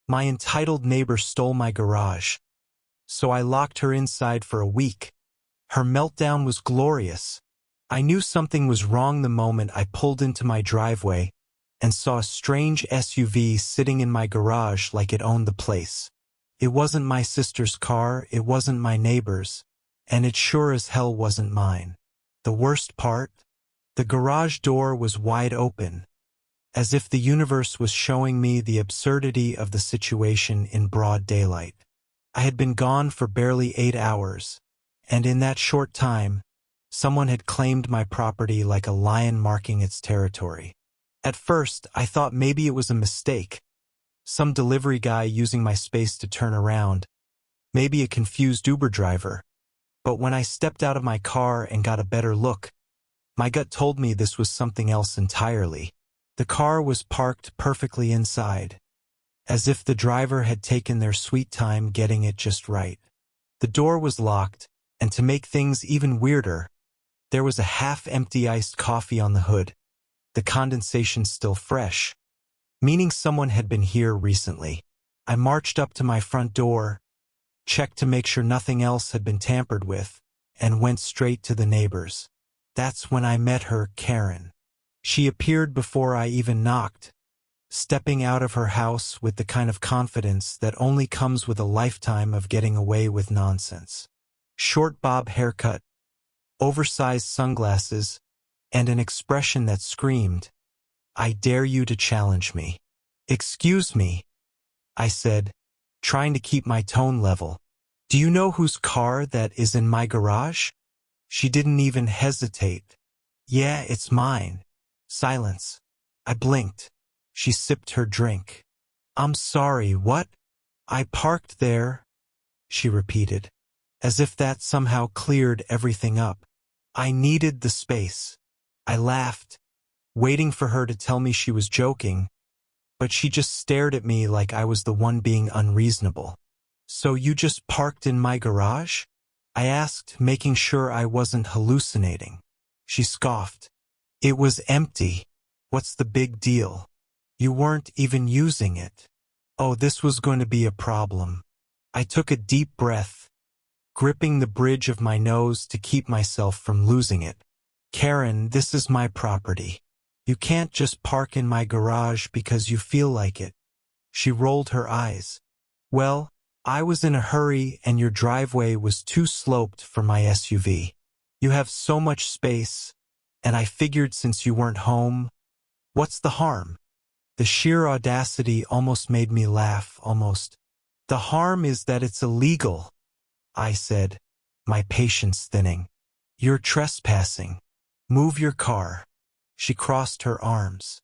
My entitled neighbor stole my garage, so I locked her inside for a week. Her meltdown was glorious. I knew something was wrong the moment I pulled into my driveway and saw a strange SUV sitting in my garage like it owned the place. It wasn't my sister's car, it wasn't my neighbor's, and it sure as hell wasn't mine. The worst part? The garage door was wide open, as if the universe was showing me the absurdity of the situation in broad daylight. I had been gone for barely 8 hours, and in that short time, someone had claimed my property like a lion marking its territory. At first, I thought maybe it was a mistake, some delivery guy using my space to turn around, maybe a confused Uber driver. But when I stepped out of my car and got a better look, my gut told me this was something else entirely. The car was parked perfectly inside, as if the driver had taken their sweet time getting it just right. The door was locked, and to make things even weirder, there was a half-empty iced coffee on the hood, the condensation still fresh, meaning someone had been here recently. I marched up to my front door, checked to make sure nothing else had been tampered with, and went straight to the neighbors. That's when I met her, Karen. She appeared before I even knocked, stepping out of her house with the kind of confidence that only comes with a lifetime of getting away with nonsense. Short bob haircut, oversized sunglasses, and an expression that screamed, "I dare you to challenge me." "Excuse me," I said, trying to keep my tone level. "Do you know whose car that is in my garage?" She didn't even hesitate. "Yeah, it's mine." Silence. I blinked. She sipped her drink. "I'm sorry, what?" "I parked there," she repeated, as if that somehow cleared everything up. "I needed the space." I laughed, waiting for her to tell me she was joking, but she just stared at me like I was the one being unreasonable. "So you just parked in my garage?" I asked, making sure I wasn't hallucinating. She scoffed. "It was empty. What's the big deal? You weren't even using it." Oh, this was going to be a problem. I took a deep breath, gripping the bridge of my nose to keep myself from losing it. "Karen, this is my property. You can't just park in my garage because you feel like it." She rolled her eyes. "Well, I was in a hurry and your driveway was too sloped for my SUV. You have so much space, and I figured since you weren't home, what's the harm?" The sheer audacity almost made me laugh, almost. "The harm is that it's illegal," I said, my patience thinning. "You're trespassing. Move your car." She crossed her arms.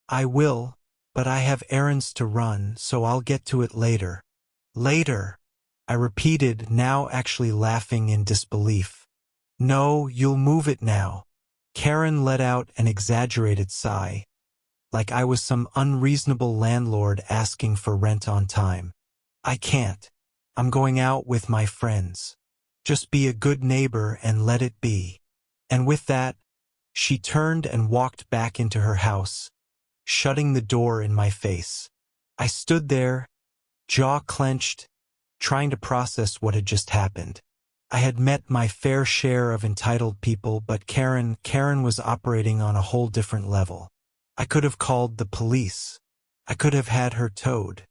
"I will, but I have errands to run, so I'll get to it later." "Later," I repeated, now actually laughing in disbelief. "No, you'll move it now." Karen let out an exaggerated sigh, like I was some unreasonable landlord asking for rent on time. "I can't. I'm going out with my friends. Just be a good neighbor and let it be." And with that, she turned and walked back into her house, shutting the door in my face. I stood there, jaw clenched, trying to process what had just happened. I had met my fair share of entitled people, but Karen was operating on a whole different level. I could have called the police. I could have had her towed.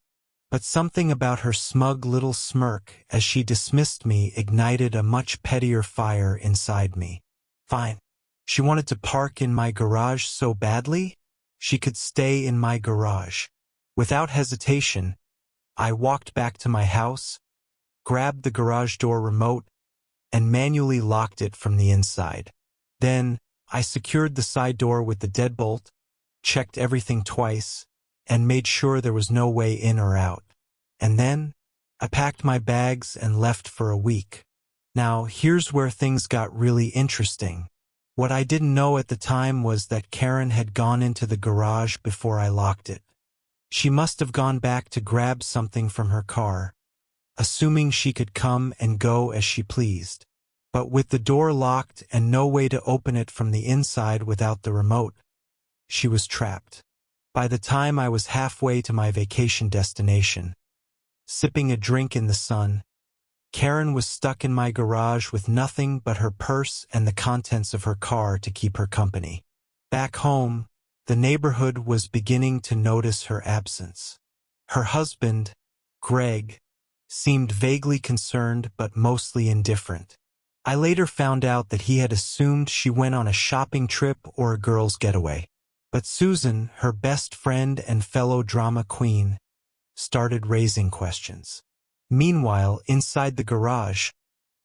But something about her smug little smirk as she dismissed me ignited a much pettier fire inside me. Fine. She wanted to park in my garage so badly? She could stay in my garage. Without hesitation, I walked back to my house, grabbed the garage door remote, and manually locked it from the inside. Then, I secured the side door with the deadbolt, checked everything twice, and made sure there was no way in or out. And then, I packed my bags and left for a week. Now, here's where things got really interesting. What I didn't know at the time was that Karen had gone into the garage before I locked it. She must have gone back to grab something from her car, assuming she could come and go as she pleased. But with the door locked and no way to open it from the inside without the remote, she was trapped. By the time I was halfway to my vacation destination, sipping a drink in the sun. Karen was stuck in my garage with nothing but her purse and the contents of her car to keep her company. Back home, the neighborhood was beginning to notice her absence. Her husband, Greg, seemed vaguely concerned but mostly indifferent. I later found out that he had assumed she went on a shopping trip or a girl's getaway. But Susan, her best friend and fellow drama queen, started raising questions. Meanwhile, inside the garage,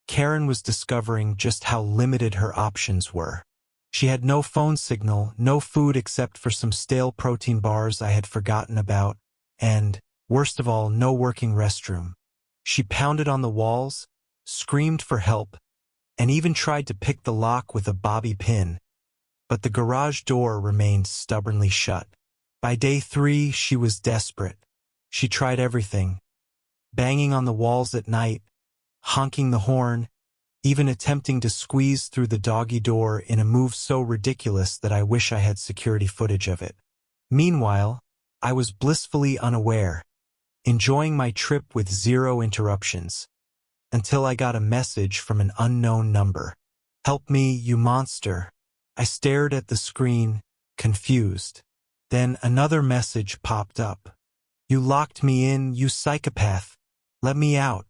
Karen was discovering just how limited her options were. She had no phone signal, no food except for some stale protein bars I had forgotten about, and, worst of all, no working restroom. She pounded on the walls, screamed for help, and even tried to pick the lock with a bobby pin, but the garage door remained stubbornly shut. By day 3, she was desperate. She tried everything, banging on the walls at night, honking the horn, even attempting to squeeze through the doggy door in a move so ridiculous that I wish I had security footage of it. Meanwhile, I was blissfully unaware, enjoying my trip with zero interruptions, until I got a message from an unknown number. "Help me, you monster." I stared at the screen, confused. Then another message popped up. "You locked me in, you psychopath. Let me out."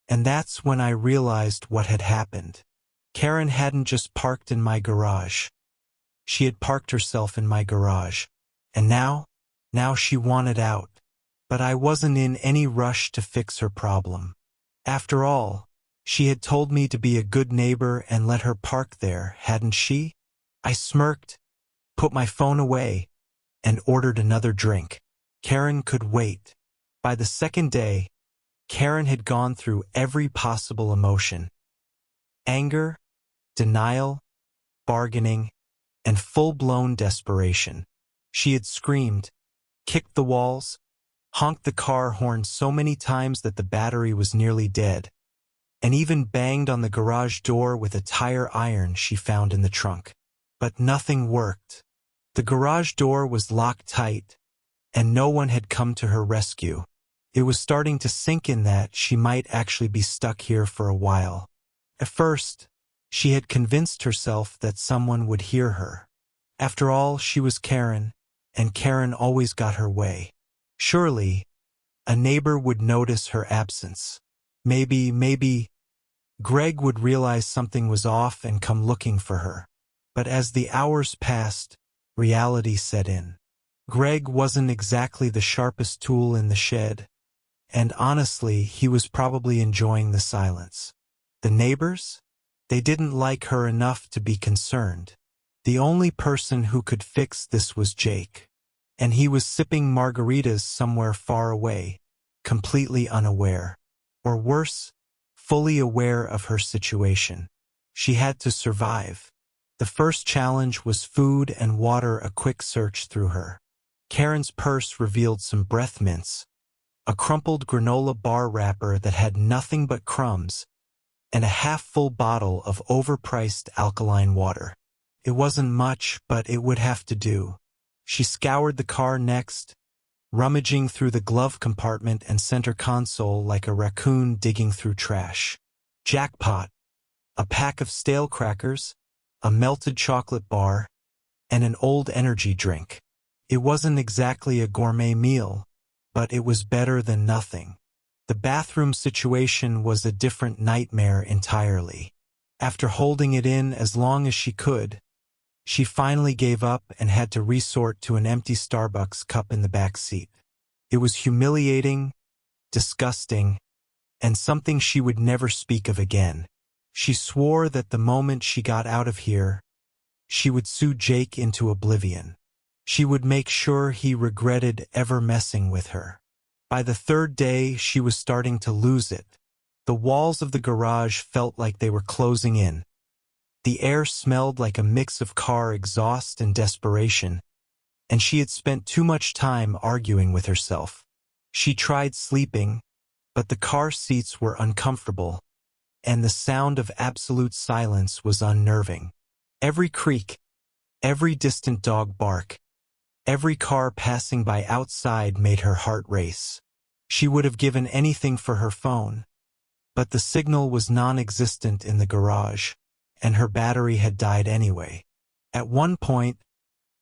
And that's when I realized what had happened. Karen hadn't just parked in my garage. She had parked herself in my garage. And now she wanted out. But I wasn't in any rush to fix her problem. After all, she had told me to be a good neighbor and let her park there, hadn't she? I smirked, put my phone away, and ordered another drink. Karen could wait. By the second day, Karen had gone through every possible emotion. Anger, denial, bargaining, and full-blown desperation. She had screamed, kicked the walls, honked the car horn so many times that the battery was nearly dead, and even banged on the garage door with a tire iron she found in the trunk. But nothing worked. The garage door was locked tight, and no one had come to her rescue. It was starting to sink in that she might actually be stuck here for a while. At first, she had convinced herself that someone would hear her. After all, she was Karen, and Karen always got her way. Surely, a neighbor would notice her absence. Maybe, Greg would realize something was off and come looking for her. But as the hours passed, reality set in. Greg wasn't exactly the sharpest tool in the shed, and honestly, he was probably enjoying the silence. The neighbors? They didn't like her enough to be concerned. The only person who could fix this was Jake, and he was sipping margaritas somewhere far away, completely unaware. Or worse, fully aware of her situation. She had to survive. The first challenge was food and water. A quick search through her Karen's purse revealed some breath mints, a crumpled granola bar wrapper that had nothing but crumbs, and a half-full bottle of overpriced alkaline water. It wasn't much, but it would have to do. She scoured the car next, rummaging through the glove compartment and center console like a raccoon digging through trash. Jackpot! A pack of stale crackers, a melted chocolate bar, and an old energy drink. It wasn't exactly a gourmet meal, but it was better than nothing. The bathroom situation was a different nightmare entirely. After holding it in as long as she could, she finally gave up and had to resort to an empty Starbucks cup in the back seat. It was humiliating, disgusting, and something she would never speak of again. She swore that the moment she got out of here, she would sue Jake into oblivion. She would make sure he regretted ever messing with her. By the third day, she was starting to lose it. The walls of the garage felt like they were closing in. The air smelled like a mix of car exhaust and desperation, and she had spent too much time arguing with herself. She tried sleeping, but the car seats were uncomfortable, and the sound of absolute silence was unnerving. Every creak, every distant dog bark, every car passing by outside made her heart race. She would have given anything for her phone, but the signal was non-existent in the garage, and her battery had died anyway. At one point,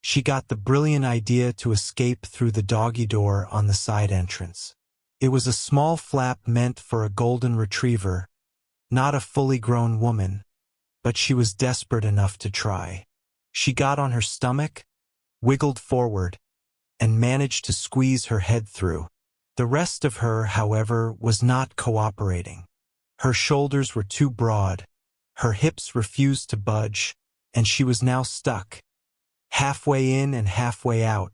she got the brilliant idea to escape through the doggy door on the side entrance. It was a small flap meant for a golden retriever, not a fully grown woman, but she was desperate enough to try. She got on her stomach, wiggled forward, and managed to squeeze her head through. The rest of her, however, was not cooperating. Her shoulders were too broad, her hips refused to budge, and she was now stuck, halfway in and halfway out,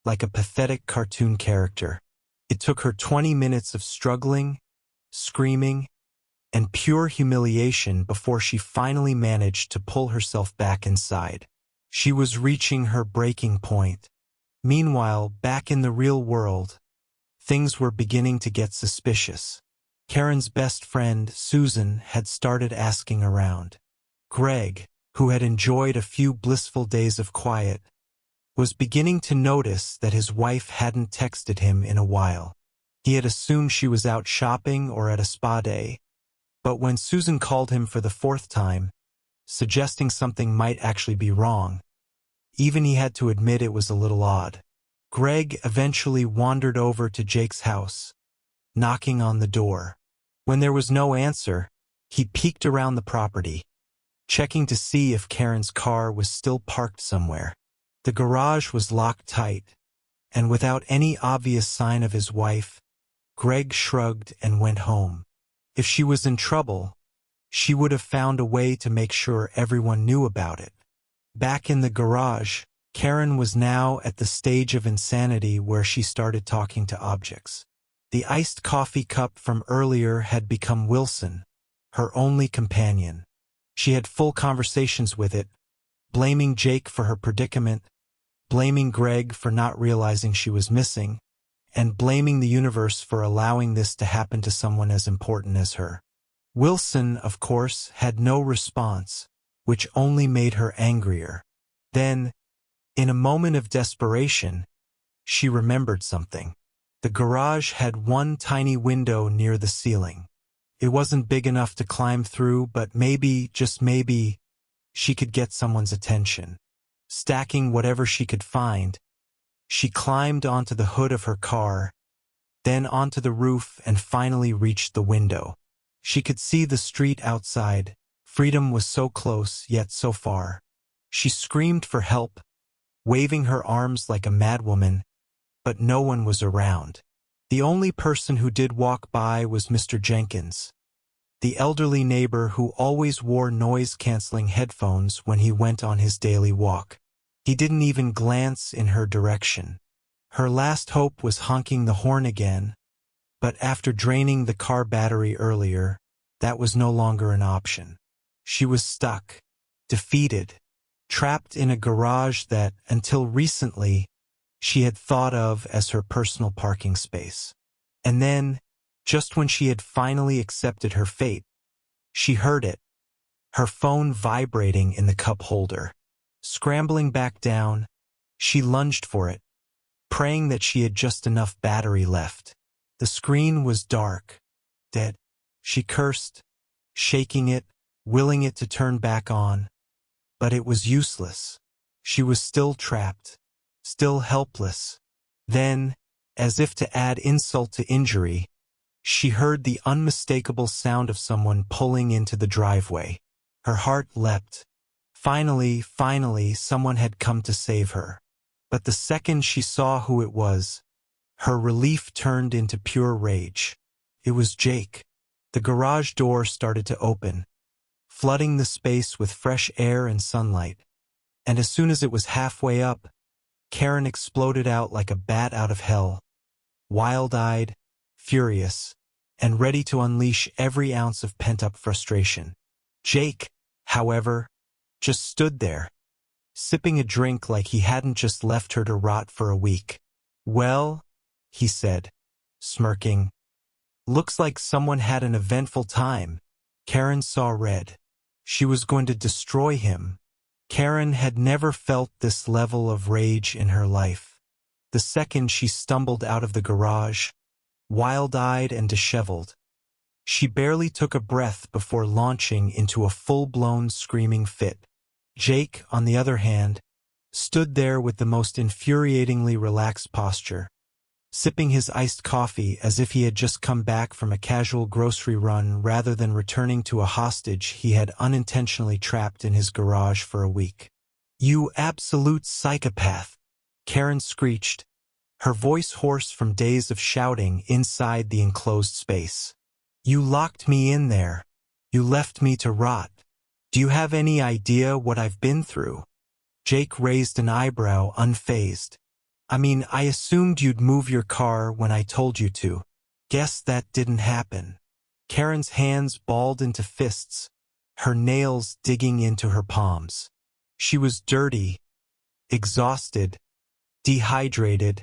like a pathetic cartoon character. It took her 20 minutes of struggling, screaming, and pure humiliation before she finally managed to pull herself back inside. She was reaching her breaking point. Meanwhile, back in the real world, things were beginning to get suspicious. Karen's best friend, Susan, had started asking around. Greg, who had enjoyed a few blissful days of quiet, was beginning to notice that his wife hadn't texted him in a while. He had assumed she was out shopping or at a spa day, but when Susan called him for the fourth time, suggesting something might actually be wrong, even he had to admit it was a little odd. Greg eventually wandered over to Jake's house, knocking on the door. When there was no answer, he peeked around the property, checking to see if Karen's car was still parked somewhere. The garage was locked tight, and without any obvious sign of his wife, Greg shrugged and went home. If she was in trouble, she would have found a way to make sure everyone knew about it. Back in the garage, Karen was now at the stage of insanity where she started talking to objects. The iced coffee cup from earlier had become Wilson, her only companion. She had full conversations with it, blaming Jake for her predicament, blaming Greg for not realizing she was missing, and blaming the universe for allowing this to happen to someone as important as her. Wilson, of course, had no response, which only made her angrier. Then, in a moment of desperation, she remembered something. The garage had one tiny window near the ceiling. It wasn't big enough to climb through, but maybe, just maybe, she could get someone's attention. Stacking whatever she could find, she climbed onto the hood of her car, then onto the roof and finally reached the window. She could see the street outside. Freedom was so close, yet so far. She screamed for help, waving her arms like a madwoman, but no one was around. The only person who did walk by was Mr. Jenkins, the elderly neighbor who always wore noise-canceling headphones when he went on his daily walk. He didn't even glance in her direction. Her last hope was honking the horn again, but after draining the car battery earlier, that was no longer an option. She was stuck, defeated, trapped in a garage that, until recently, she had thought of as her personal parking space. And then, just when she had finally accepted her fate, she heard it, her phone vibrating in the cup holder. Scrambling back down, she lunged for it, praying that she had just enough battery left. The screen was dark, dead. She cursed, shaking it, willing it to turn back on. But it was useless. She was still trapped, still helpless. Then, as if to add insult to injury, she heard the unmistakable sound of someone pulling into the driveway. Her heart leapt. Finally, someone had come to save her. But the second she saw who it was, her relief turned into pure rage. It was Jake. The garage door started to open, flooding the space with fresh air and sunlight. And as soon as it was halfway up, Karen exploded out like a bat out of hell, wild-eyed, furious, and ready to unleash every ounce of pent-up frustration. Jake, however, just stood there, sipping a drink like he hadn't just left her to rot for a week. "Well," he said, smirking, "looks like someone had an eventful time." Karen saw red. She was going to destroy him. Karen had never felt this level of rage in her life. The second she stumbled out of the garage, wild-eyed and disheveled. She barely took a breath before launching into a full-blown screaming fit. Jake, on the other hand, stood there with the most infuriatingly relaxed posture, sipping his iced coffee as if he had just come back from a casual grocery run rather than returning to a hostage he had unintentionally trapped in his garage for a week. "You absolute psychopath," Karen screeched, her voice hoarse from days of shouting inside the enclosed space. "You locked me in there. You left me to rot. Do you have any idea what I've been through?" Jake raised an eyebrow, unfazed. "I mean, I assumed you'd move your car when I told you to. Guess that didn't happen." Karen's hands balled into fists, her nails digging into her palms. She was dirty, exhausted, dehydrated,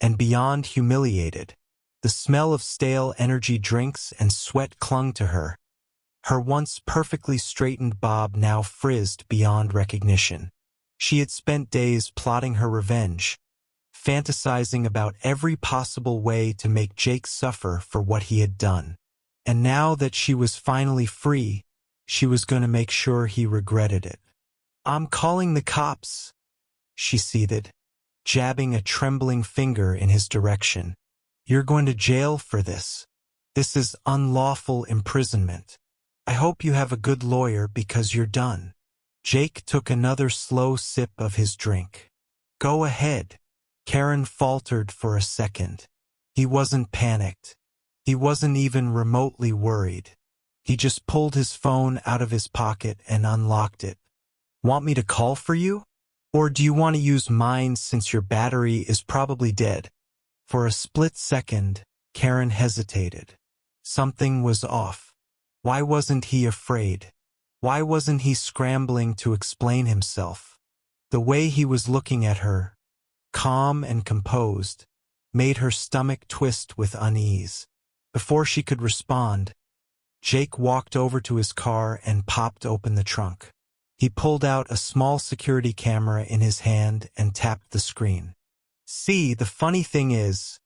and beyond humiliated. The smell of stale energy drinks and sweat clung to her. Her once perfectly straightened bob now frizzed beyond recognition. She had spent days plotting her revenge, fantasizing about every possible way to make Jake suffer for what he had done. And now that she was finally free, she was going to make sure he regretted it. "I'm calling the cops," she seethed, jabbing a trembling finger in his direction. "You're going to jail for this. This is unlawful imprisonment. I hope you have a good lawyer because you're done." Jake took another slow sip of his drink. "Go ahead." Karen faltered for a second. He wasn't panicked. He wasn't even remotely worried. He just pulled his phone out of his pocket and unlocked it. "Want me to call for you? Or do you want to use mine since your battery is probably dead?" For a split second, Karen hesitated. Something was off. Why wasn't he afraid? Why wasn't he scrambling to explain himself? The way he was looking at her, calm and composed, made her stomach twist with unease. Before she could respond, Jake walked over to his car and popped open the trunk. He pulled out a small security camera in his hand and tapped the screen. "See, the funny thing is,"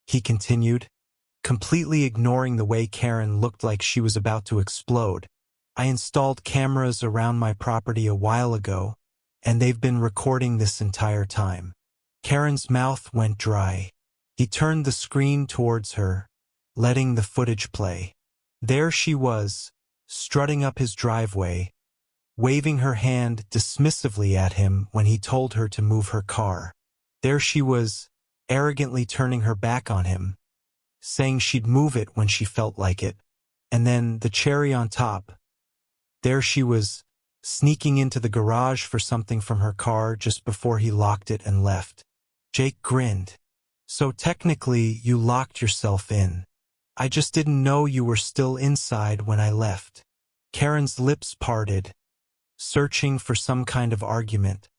he continued, completely ignoring the way Karen looked like she was about to explode, "I installed cameras around my property a while ago, and they've been recording this entire time." Karen's mouth went dry. He turned the screen towards her, letting the footage play. There she was, strutting up his driveway, waving her hand dismissively at him when he told her to move her car. There she was, arrogantly turning her back on him, saying she'd move it when she felt like it. And then, the cherry on top, there she was, sneaking into the garage for something from her car just before he locked it and left. Jake grinned. "So technically, you locked yourself in. I just didn't know you were still inside when I left." Karen's lips parted, searching for some kind of argument,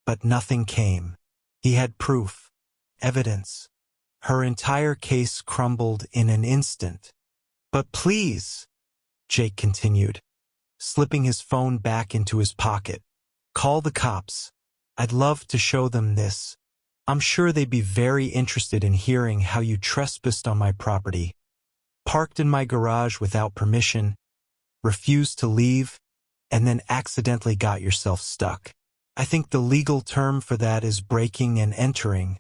but nothing came. He had proof, evidence. Her entire case crumbled in an instant. "But please," Jake continued, slipping his phone back into his pocket, "call the cops. I'd love to show them this. I'm sure they'd be very interested in hearing how you trespassed on my property, parked in my garage without permission, refused to leave, and then accidentally got yourself stuck. I think the legal term for that is breaking and entering.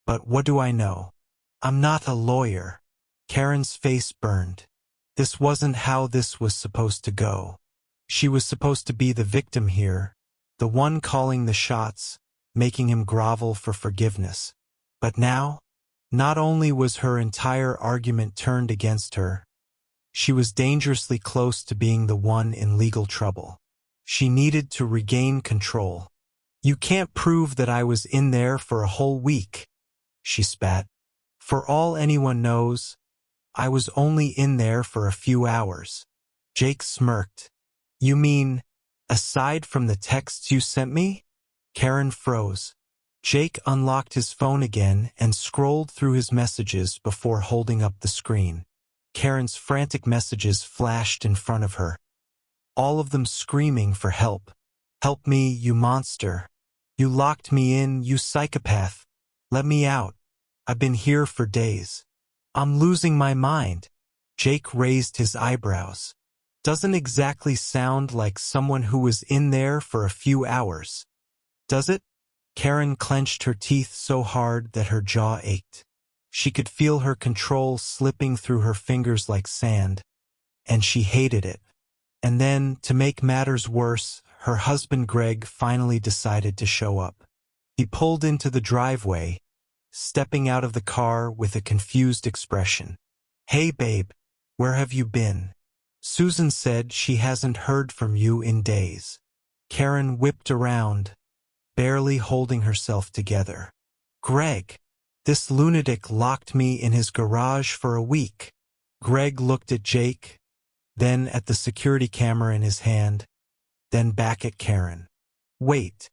But what do I know? I'm not a lawyer." Karen's face burned. This wasn't how this was supposed to go. She was supposed to be the victim here, the one calling the shots, making him grovel for forgiveness. But now, not only was her entire argument turned against her, she was dangerously close to being the one in legal trouble. She needed to regain control. "You can't prove that I was in there for a whole week," she spat. "For all anyone knows, I was only in there for a few hours." Jake smirked. "You mean, aside from the texts you sent me?" Karen froze. Jake unlocked his phone again and scrolled through his messages before holding up the screen. Karen's frantic messages flashed in front of her, all of them screaming for help. "Help me, you monster. You locked me in, you psychopath. Let me out. I've been here for days. I'm losing my mind. Jake raised his eyebrows. Doesn't exactly sound like someone who was in there for a few hours, does it? Karen clenched her teeth so hard that her jaw ached. She could feel her control slipping through her fingers like sand, and she hated it. And then, to make matters worse, her husband Greg finally decided to show up. He pulled into the driveway, stepping out of the car with a confused expression. "Hey babe, where have you been? Susan said she hasn't heard from you in days." Karen whipped around, barely holding herself together. "Greg, this lunatic locked me in his garage for a week." Greg looked at Jake, then at the security camera in his hand, then back at Karen. "Wait,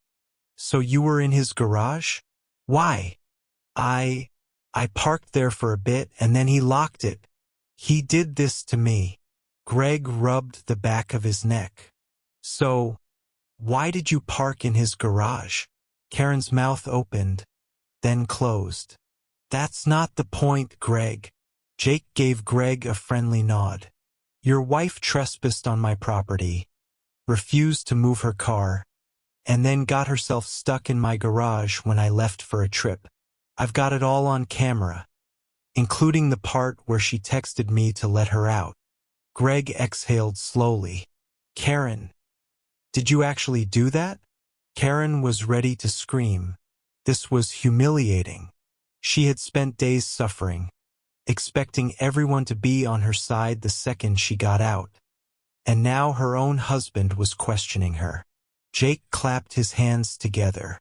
so you were in his garage? Why?" I parked there for a bit and then he locked it. He did this to me." Greg rubbed the back of his neck. "So, why did you park in his garage?" Karen's mouth opened, then closed. "That's not the point, Greg." Jake gave Greg a friendly nod. "Your wife trespassed on my property, refused to move her car, and then got herself stuck in my garage when I left for a trip. I've got it all on camera, including the part where she texted me to let her out." Greg exhaled slowly. "Karen, did you actually do that?" Karen was ready to scream. This was humiliating. She had spent days suffering, expecting everyone to be on her side the second she got out. And now her own husband was questioning her. Jake clapped his hands together.